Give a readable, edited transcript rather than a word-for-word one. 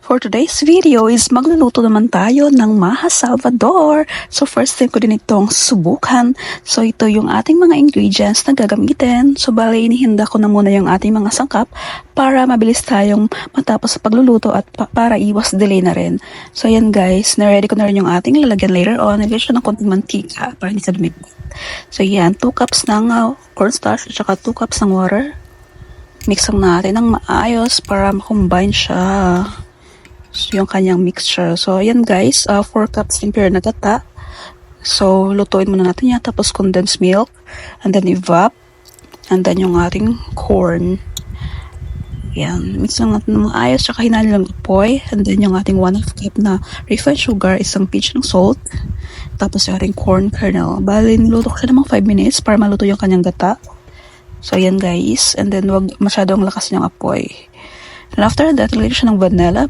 For today's video is magluluto naman tayo ng Maha Salvador. So first time ko din itong subukan. So ito yung ating mga ingredients na gagamitin. So bale inihinda ko na muna yung ating mga sangkap para mabilis tayong matapos sa pagluluto at para iwas delay na rin. So ayan guys, na-ready ko na rin yung ating lalagyan later on. Nilagyan siya ng konting mantika para hindi sa lumipot. So yan, 2 cups ng cornstarch at saka 2 cups ng water. Mix lang natin ng maayos para makombine siya. So, yung kanyang mixture. So, ayan guys, 4 cups din pure na gata. So, lutuin muna natin yan. Tapos, condensed milk. And then, evap. And then, yung ating corn. Ayan. Mix lang natin ng maayos. Tsaka, hinali lang apoy. And then, yung ating 1/2 cup na refined sugar, isang pinch ng salt. Tapos, yung ating corn kernel. Bali, niluto ko siya ng mga 5 minutes para maluto yung kanyang gata. So, ayan guys. And then, wag masyadong lakas yung apoy. And after that, nilagay siya ng vanilla